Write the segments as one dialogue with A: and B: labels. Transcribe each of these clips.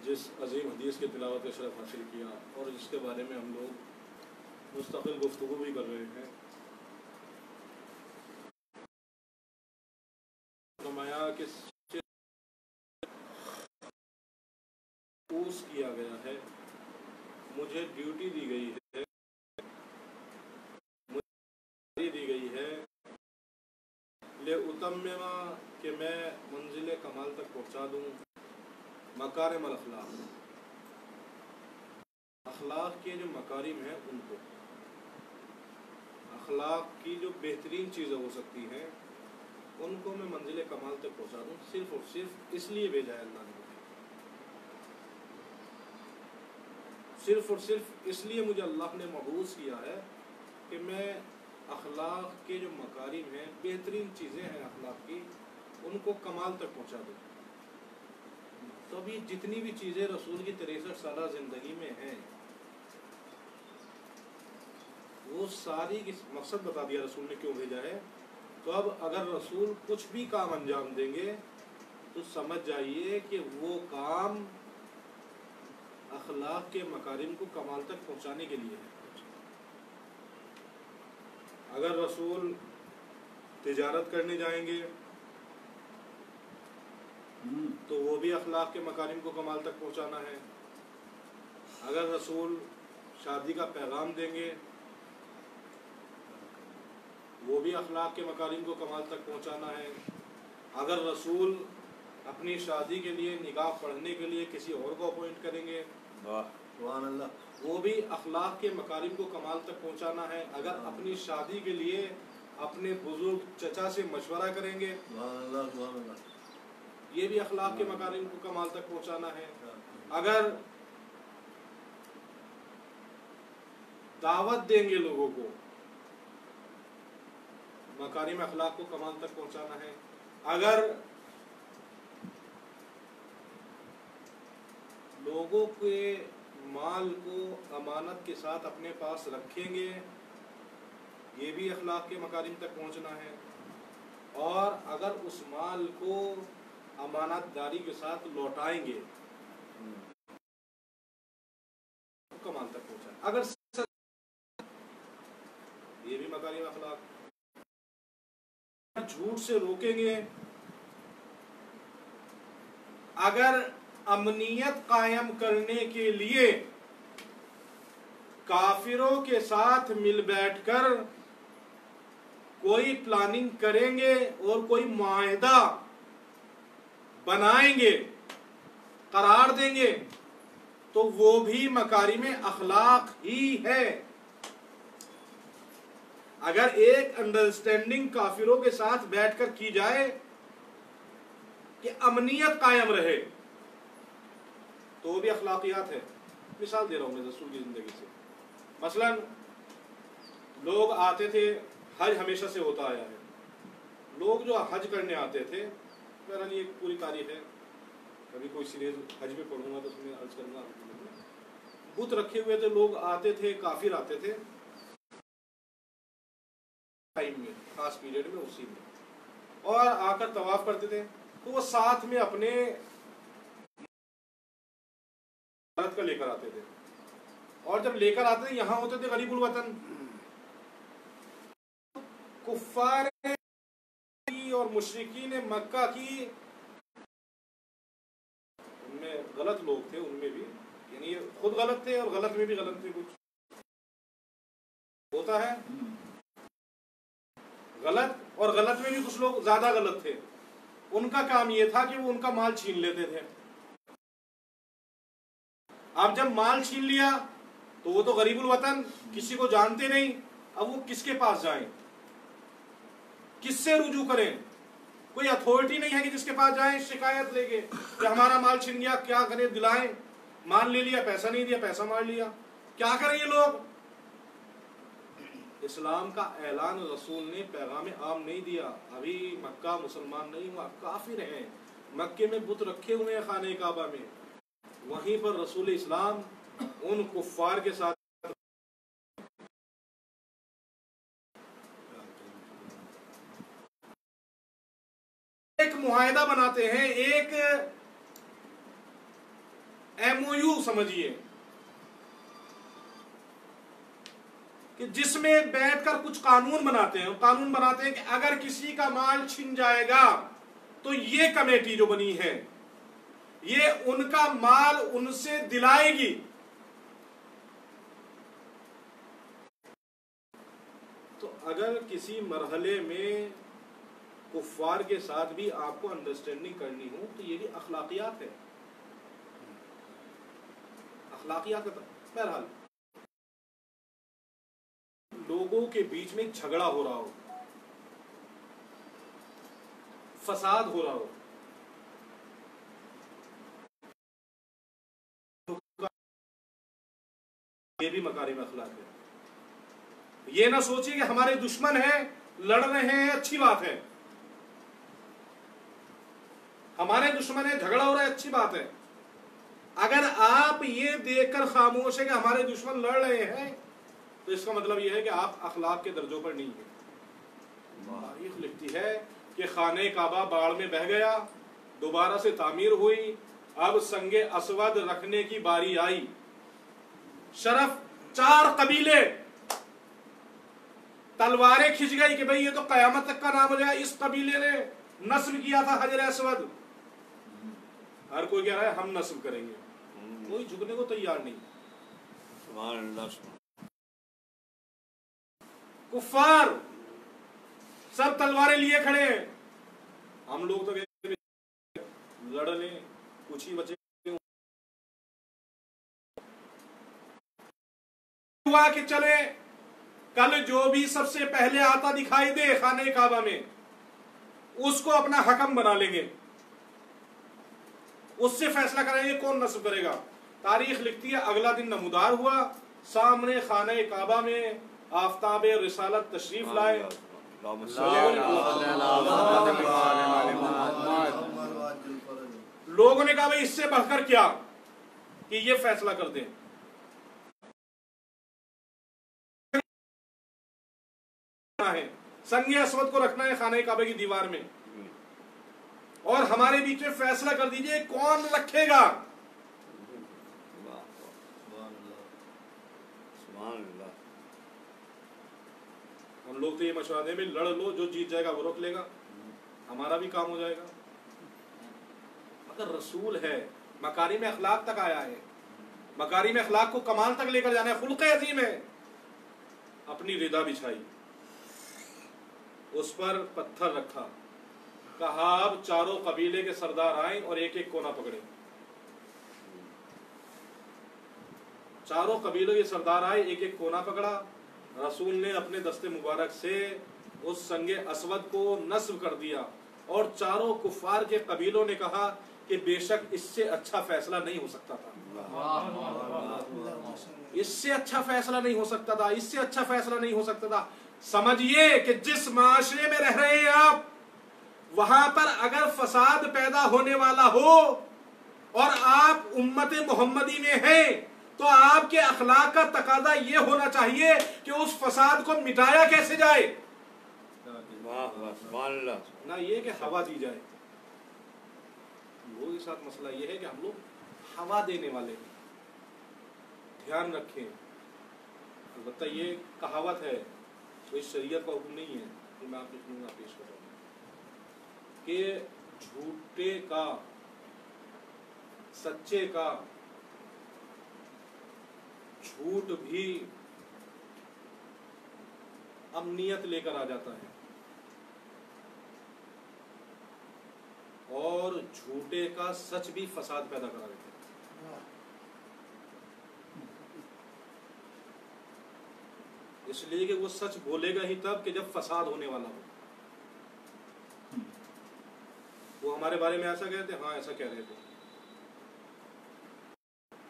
A: जिस अजीम हदीस के तिलावत का शरफ हासिल किया और जिसके बारे में हम लोग मुस्तकिल गुफ्तगू भी कर रहे हैं। फरमाया कि पूछ किया गया है, मुझे ड्यूटी दी गई है, मुझे दी गई है ले उतम्मिमा कि मैं मंजिल कमाल तक पहुँचा दूँ मकारिम अल अखलाक, अखलाक के जो मकारिम हैं उनको, अखलाक की जो बेहतरीन चीज़ें हो सकती हैं उनको मैं मंजिल कमाल तक पहुँचा दूँ। सिर्फ और सिर्फ इसलिए भेजा है अल्लाह ने मुझे, सिर्फ और सिर्फ इसलिए मुझे अल्लाह ने मबूस किया है कि मैं अखलाक के जो मकारिम हैं, बेहतरीन चीज़ें हैं अखलाक की, उनको कमाल तक पहुँचा दूँ। तो अभी जितनी भी चीज़ें रसूल की 63 साल ज़िंदगी में हैं वो सारी की मकसद बता दिया रसूल ने क्यों भेजा है। तो अब अगर रसूल कुछ भी काम अंजाम देंगे तो समझ जाइए कि वो काम अखलाक के मकारिम को कमाल तक पहुंचाने के लिए है। अगर रसूल तिजारत करने जाएंगे तो वो भी अखलाक के मकारिम को कमाल तक पहुंचाना है। अगर रसूल शादी का पैगाम देंगे वो भी अखलाक के मकारिम को कमाल तक पहुंचाना है। अगर रसूल अपनी शादी के लिए निकाह पढ़ने के लिए किसी और को अपॉइंट करेंगे वो भी अखलाक के मकारिम को कमाल तक पहुंचाना है। अगर अपनी शादी के लिए अपने बुजुर्ग चचा से मशवरा करेंगे ये भी अखलाक के मकारिम को कमाल तक पहुंचाना है। अगर दावत देंगे लोगों को मकारिम अखलाक को कमाल तक पहुंचाना है। अगर लोगों के माल को अमानत के साथ अपने पास रखेंगे ये भी अखलाक के मकारिम तक पहुंचना है। और अगर उस माल को अमानतदारी के साथ लौटाएंगे कमाल तक पहुंचा। अगर ये भी मकारिम अखलाक। झूठ से रोकेंगे, अगर अमनियत कायम करने के लिए काफिरों के साथ मिल बैठकर कोई प्लानिंग करेंगे और कोई मुआहिदा बनाएंगे, करार देंगे तो वो भी मकारिम अखलाक ही है। अगर एक अंडरस्टैंडिंग काफिरों के साथ बैठकर की जाए कि अमनियत कायम रहे तो वो भी अखलाकियात है। मिसाल दे रहा हूं मैं रसूल की जिंदगी से। मसलन लोग आते थे, हज हमेशा से होता आया है, लोग जो हज करने आते थे, बहरहाल ये पूरी तारीख है, कभी कोई सीरीज हज में पढ़ूंगा तो उसमें अर्ज करूंगा। बुत रखे हुए थे, लोग आते थे, काफिर आते थे टाइम में, खास पीरियड में, उसी में, और आकर तवाफ करते थे तो वो साथ में अपने भारत का लेकर आते थे। और जब लेकर आते थे यहाँ होते थे गरीबुल वतन, कुफ्फार और मुशरिकीन मक्का की, उनमें गलत लोग थे, उनमें भी, यानी ये खुद गलत थे और गलत में भी गलत थे। कुछ होता है गलत, और गलत में भी कुछ लोग ज्यादा गलत थे। उनका काम ये था कि वो उनका माल छीन लेते थे। अब जब माल छीन लिया तो वो तो गरीबुल वतन, किसी को जानते नहीं, अब वो किसके पास जाएं, किससे रुजू करें? कोई अथॉरिटी नहीं है कि जिसके पास जाएं शिकायत लेके कि हमारा माल छीन गया, क्या करें, दिलाएं। माल ले लिया, पैसा नहीं दिया, पैसा मार लिया, क्या करें ये लोग? इस्लाम का ऐलान रसूल ने पैगाम आम नहीं दिया। अभी मक्का मुसलमान नहीं हुआ, काफिर हैं, मक्के में बुत रखे हुए हैं खाने काबा में, वहीं पर रसूल इस्लाम उन कुफ्फार के साथ एक मुआहिदा बनाते हैं, एक MOU समझिए कि जिसमें बैठकर कुछ कानून बनाते हैं। कानून बनाते हैं कि अगर किसी का माल छिन जाएगा तो ये कमेटी जो बनी है ये उनका माल उनसे दिलाएगी। तो अगर किसी मरहले में कुफ्फार के साथ भी आपको अंडरस्टैंडिंग करनी हो तो ये भी अखलाकियात है, अखलाकियात का। बहरहाल लोगों के बीच में झगड़ा हो रहा हो, फसाद हो रहा हो, ये भी मकारिम अखलाक है। ये ना सोचिए कि हमारे दुश्मन हैं, लड़ रहे हैं, अच्छी बात है। हमारे दुश्मन है, झगड़ा हो रहा है, अच्छी बात है। अगर आप ये देखकर खामोश है कि हमारे दुश्मन लड़ रहे हैं तो इसका मतलब यह है कि आप अखलाक के दर्जों पर नहीं है। तारीख लिखती है कि खाने काबा बाढ़ में बह गया, दोबारा से तामीर हुई, अब संगे असवद रखने की बारी आई। शरफ 4 कबीले तलवारें खिंच गई कि भाई ये तो कयामत तक का नाम हो जाएगा। इस कबीले ने नस्ब किया था हजर असवद, हर कोई कह रहा है हम नस्ब करेंगे, कोई झुकने को तैयार नहीं। कुफ्फार सब तलवारें लिए खड़े हैं, हम लोग तो लड़ लें, कुछ ही बचे। हुआ कि चले कल जो भी सबसे पहले आता दिखाई दे खाने काबा में उसको अपना हकम बना लेंगे, उससे फैसला करेंगे कौन नस्ब करेगा। तारीख लिखती है अगला दिन नमूदार हुआ, सामने खाने काबा में आफ्ताब रिसालत तशरीफ लाए। लोगों ने कहा भाई इससे बढ़कर क्या कि ये फैसला कर दें। है संगे असवद को रखना है खाने काबे की दीवार में, और हमारे बीच में फैसला कर दीजिए कौन रखेगा। हम लोग तो ये मशवरा दें लड़ लो, जो जीत जाएगा वो रख लेगा, हमारा भी काम हो जाएगा। मगर रसूल है, मकारिम अखलाक तक आया है, मकारिम अखलाक को कमाल तक लेकर जाना है, खुल्क़ अज़ीम है। अपनी रिदा बिछाई, उस पर पत्थर रखा, कहा अब चारों कबीले के सरदार आए और एक एक कोना पकड़े। चारों कबीलों के सरदार आए, एक एक कोना पकड़ा। रसूल ने अपने दस्ते मुबारक से उस संगे असवद को नस्ब कर दिया और चारों कुफार के कबीलों ने कहा कि बेशक इससे अच्छा फैसला नहीं हो सकता था, इससे अच्छा फैसला नहीं हो सकता था, इससे अच्छा फैसला नहीं हो सकता था। समझिए कि जिस माशरे में रह रहे हैं आप, वहां पर अगर फसाद पैदा होने वाला हो और आप उम्मत मोहम्मदी में हैं तो आपके अखलाक का तकाजा ये होना चाहिए कि उस फसाद को मिटाया कैसे जाए, ना ये कि हवा दी जाए। लोगों के साथ मसला ये है कि हम लोग हवा देने वाले हैं। ध्यान रखें, अलबत्ता ये कहावत है, कोई शरीयत का हुक्म नहीं है, तो मैं आप लिखूंगा पेश कर रहा हूं कि झूठे का सच्चे का झूठ भी अमनियत लेकर आ जाता है और झूठे का सच भी फसाद पैदा करा देता है। इसलिए कि वो सच बोलेगा ही तब कि जब फसाद होने वाला हो। वो हमारे बारे में ऐसा कहते, हाँ ऐसा कह रहे थे।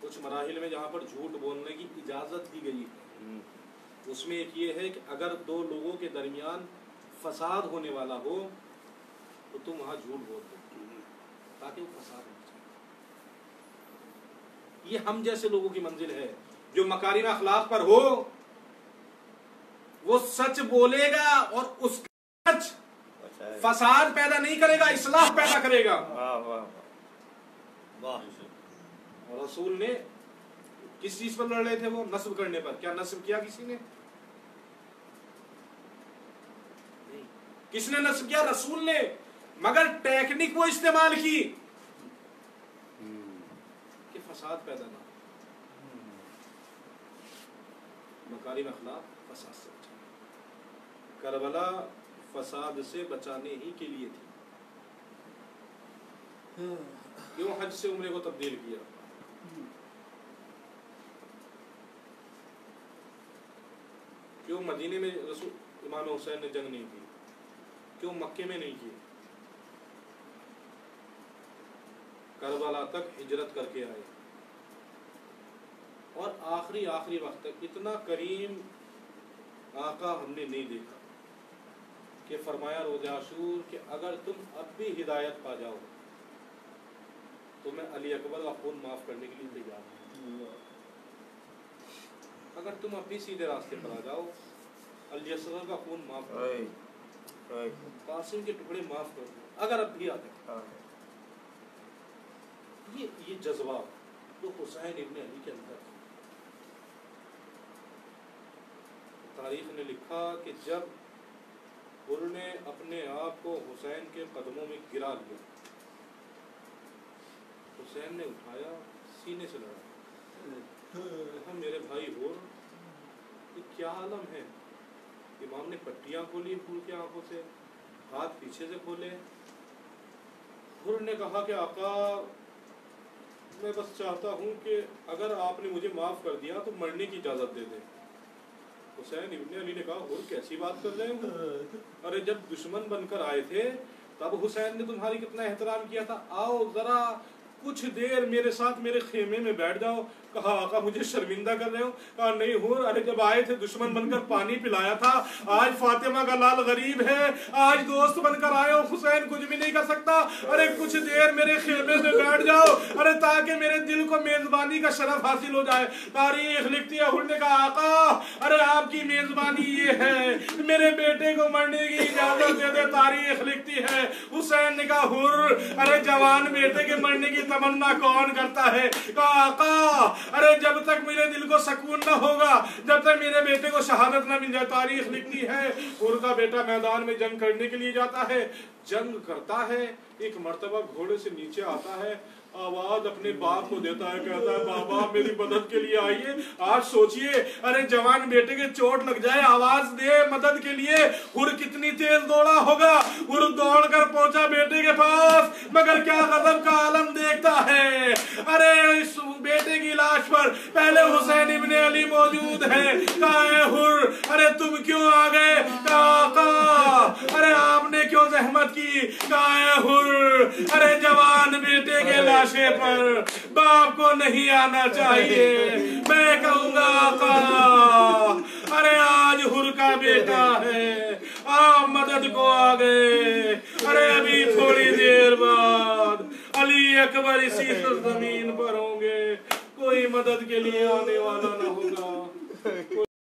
A: कुछ मराहिल में जहां पर झूठ बोलने की इजाजत दी गई है, उसमें एक ये है कि अगर दो लोगों के दरमियान फसाद होने वाला हो तो तुम वहां झूठ बोल दो ताकि वो फसाद हो जाए। ये हम जैसे लोगों की मंजिल है। जो मकारिम अखलाक पर हो वो सच बोलेगा और उसका सच फसाद पैदा नहीं करेगा, इस्लाह पैदा करेगा। और रसूल ने किस चीज पर लड़ रहे थे? वो नस्ब करने पर। क्या नस्ब किया किसी ने? नहीं। किसने नस्ब किया? रसूल ने। मगर टेक्निक वो इस्तेमाल की कि फसाद पैदा ना हो। मकारिम अखलाक फसाद से बचाने। करबला फसाद से बचाने ही के लिए थी। क्यों हज से उम्रे को तब्दील किया? क्यों मदीने में रसूल इमाम हुसैन ने जंग नहीं की? क्यों मक्के में नहीं की? करबला तक हिजरत करके आए और आखिरी वक्त तक इतना करीम आका हमने नहीं देखा कि फरमाया रोज़े आशूर कि अगर तुम अब भी हिदायत पा जाओ तो मैं अली अकबर का खून माफ करने के लिए तैयार हूँ। अगर तुम अब भी सीधे रास्ते पर आ जाओ, अली असगर का खून माफ कर दो, कासिम के टुकड़े माफ कर दो, अगर अब भी आ जाओ। ये जज्बा तो हुसैन इब्ने अली के अंदर। तारीख ने लिखा कि जब हुर ने अपने आप को हुसैन के कदमों में गिरा लिया, हुसैन ने उठाया, सीने से लड़ा। मेरे भाई हुर, ये क्या आलम है? इमाम ने पट्टियां खोली हुर की आंखों से, हाथ पीछे से खोले। हुर ने कहा कि आका, मैं बस चाहता हूँ कि अगर आपने मुझे माफ कर दिया तो मरने की इजाजत दे दें। हुसैन इब्ने अली ने कहा, हुर कैसी बात कर रहे हो? अरे जब दुश्मन बनकर आए थे तब हुसैन ने तुम्हारी कितना एहतराम किया था। आओ जरा कुछ देर मेरे साथ मेरे खेमे में बैठ जाओ। कहा आका मुझे शर्मिंदा कर रहे हो? कहा नहीं हुर, अरे जब आए थे दुश्मन बनकर पानी पिलाया था, आज फातिमा का लाल गरीब है, आज दोस्त बनकर आए हो, हुसैन कुछ भी नहीं कर सकता। अरे कुछ देर मेरे खेमे में बैठ जाओ, अरे ताकि मेरे दिल को मेजबानी का शरफ हासिल हो जाए। तारीख लिखती है हुर ने कहा आका, अरे आपकी मेजबानी ये है मेरे बेटे को मरने की इजाजत दे दे। तारीख लिखती है हुसैन ने कहा हुर, अरे जवान बेटे के मरने की तमन्ना कौन करता है? कहा आका, अरे जब तक मेरे दिल को सुकून न होगा, जब तक मेरे बेटे को शहादत न मिल जाए। तारीख लिखती है हुर का बेटा मैदान में जंग करने के लिए जाता है, जंग करता है, एक मर्तबा घोड़े से नीचे आता है, आवाज अपने बाप को देता है, कहता है बाबा मेरी मदद के लिए आइए। आप सोचिए, अरे जवान बेटे के चोट लग जाए, आवाज दे मदद के लिए, हुर कितनी तेज दौड़ा होगा। हुर दौड़कर पहुंचा बेटे के पास, मगर क्या गजब का आलम देखता है। अरे इस बेटे की लाश पर पहले हुसैन इब्ने अली मौजूद है। कहा है हुर, अरे तुम क्यों आ गए? कहा अरे आपने क्यों जहमत की? कहा है हुर, अरे जवान बेटे के लाशे पर बाप को नहीं आना चाहिए। मैं कहूंगा आका, अरे आज हुर का बेटा है, आप मदद को आ गए। अरे अभी थोड़ी देर बाद अली अकबर इसी जमीन पर होंगे, कोई मदद के लिए आने वाला ना होगा।